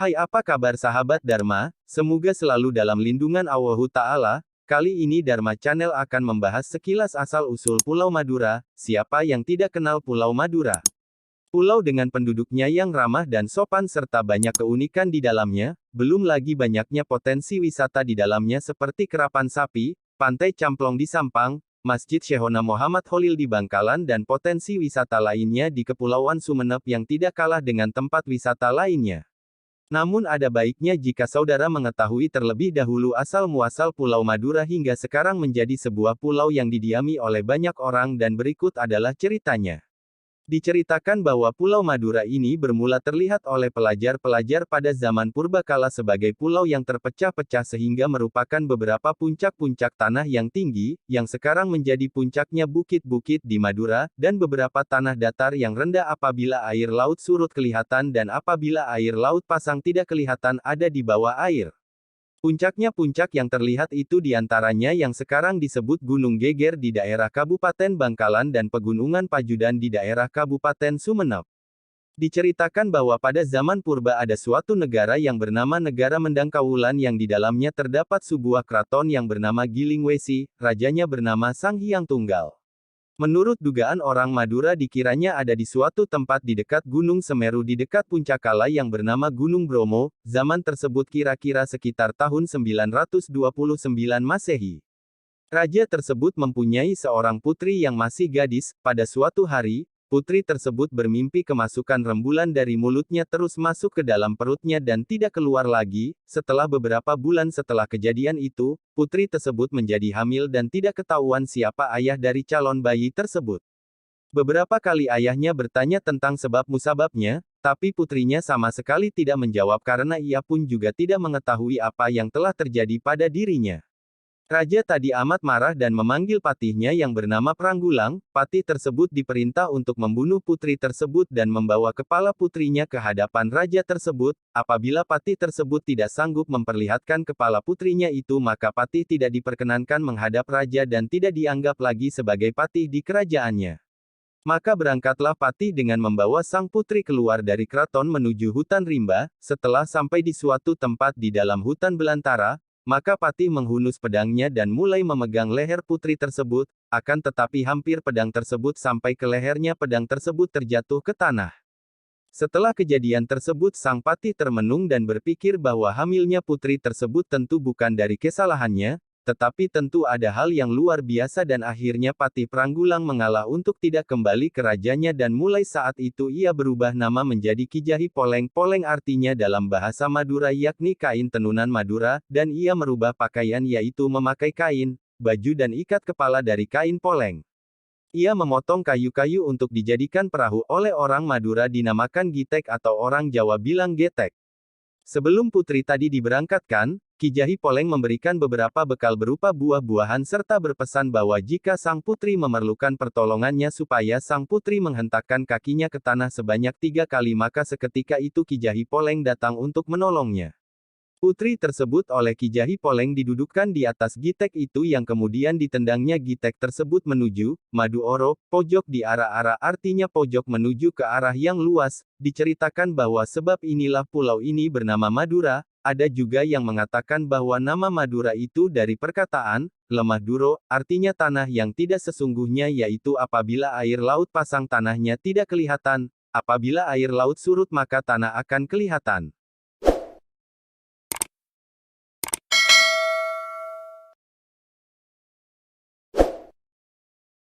Hai, apa kabar sahabat Dharma? Semoga selalu dalam lindungan Allah Ta'ala. Kali ini Dharma Channel akan membahas sekilas asal-usul Pulau Madura. Siapa yang tidak kenal Pulau Madura? Pulau dengan penduduknya yang ramah dan sopan serta banyak keunikan di dalamnya, belum lagi banyaknya potensi wisata di dalamnya seperti Kerapan Sapi, Pantai Camplong di Sampang, Masjid Syekhona Muhammad Kholil di Bangkalan dan potensi wisata lainnya di Kepulauan Sumeneb yang tidak kalah dengan tempat wisata lainnya. Namun ada baiknya jika saudara mengetahui terlebih dahulu asal-muasal Pulau Madura hingga sekarang menjadi sebuah pulau yang didiami oleh banyak orang dan berikut adalah ceritanya. Diceritakan bahwa Pulau Madura ini bermula terlihat oleh pelajar-pelajar pada zaman purbakala sebagai pulau yang terpecah-pecah sehingga merupakan beberapa puncak-puncak tanah yang tinggi, yang sekarang menjadi puncaknya bukit-bukit di Madura, dan beberapa tanah datar yang rendah apabila air laut surut kelihatan dan apabila air laut pasang tidak kelihatan ada di bawah air. Puncaknya puncak yang terlihat itu diantaranya yang sekarang disebut Gunung Geger di daerah Kabupaten Bangkalan dan Pegunungan Pajudan di daerah Kabupaten Sumeneb. Diceritakan bahwa pada zaman purba ada suatu negara yang bernama Negara Mendangkawulan yang di dalamnya terdapat sebuah keraton yang bernama Gilingwesi, rajanya bernama Sang Hyang Tunggal. Menurut dugaan orang Madura dikiranya ada di suatu tempat di dekat Gunung Semeru di dekat puncak kala yang bernama Gunung Bromo, zaman tersebut kira-kira sekitar tahun 929 Masehi. Raja tersebut mempunyai seorang putri yang masih gadis. Pada suatu hari, putri tersebut bermimpi kemasukan rembulan dari mulutnya terus masuk ke dalam perutnya dan tidak keluar lagi. Setelah beberapa bulan setelah kejadian itu, putri tersebut menjadi hamil dan tidak ketahuan siapa ayah dari calon bayi tersebut. Beberapa kali ayahnya bertanya tentang sebab musababnya, tapi putrinya sama sekali tidak menjawab karena ia pun juga tidak mengetahui apa yang telah terjadi pada dirinya. Raja tadi amat marah dan memanggil patihnya yang bernama Pranggulang. Patih tersebut diperintah untuk membunuh putri tersebut dan membawa kepala putrinya ke hadapan raja tersebut. Apabila patih tersebut tidak sanggup memperlihatkan kepala putrinya itu, maka patih tidak diperkenankan menghadap raja dan tidak dianggap lagi sebagai patih di kerajaannya. Maka berangkatlah patih dengan membawa sang putri keluar dari keraton menuju hutan rimba. Setelah sampai di suatu tempat di dalam hutan belantara, maka patih menghunus pedangnya dan mulai memegang leher putri tersebut, akan tetapi hampir pedang tersebut sampai ke lehernya, pedang tersebut terjatuh ke tanah. Setelah kejadian tersebut sang patih termenung dan berpikir bahwa hamilnya putri tersebut tentu bukan dari kesalahannya, tetapi tentu ada hal yang luar biasa dan akhirnya Patih Pranggulang mengalah untuk tidak kembali ke rajanya dan mulai saat itu ia berubah nama menjadi Kijahi Poleng. Poleng artinya dalam bahasa Madura yakni kain tenunan Madura, dan ia merubah pakaian yaitu memakai kain, baju dan ikat kepala dari kain poleng. Ia memotong kayu-kayu untuk dijadikan perahu oleh orang Madura dinamakan gitek atau orang Jawa bilang getek. Sebelum putri tadi diberangkatkan, Kijahi Poleng memberikan beberapa bekal berupa buah-buahan serta berpesan bahwa jika sang putri memerlukan pertolongannya supaya sang putri menghentakkan kakinya ke tanah sebanyak 3 kali, maka seketika itu Kijahi Poleng datang untuk menolongnya. Putri tersebut oleh Kijahi Poleng didudukkan di atas gitek itu yang kemudian ditendangnya gitek tersebut menuju Madu Oro, pojok di arah-arah artinya pojok menuju ke arah yang luas. Diceritakan bahwa sebab inilah pulau ini bernama Madura. Ada juga yang mengatakan bahwa nama Madura itu dari perkataan lemah duro, artinya tanah yang tidak sesungguhnya, yaitu apabila air laut pasang tanahnya tidak kelihatan, apabila air laut surut maka tanah akan kelihatan.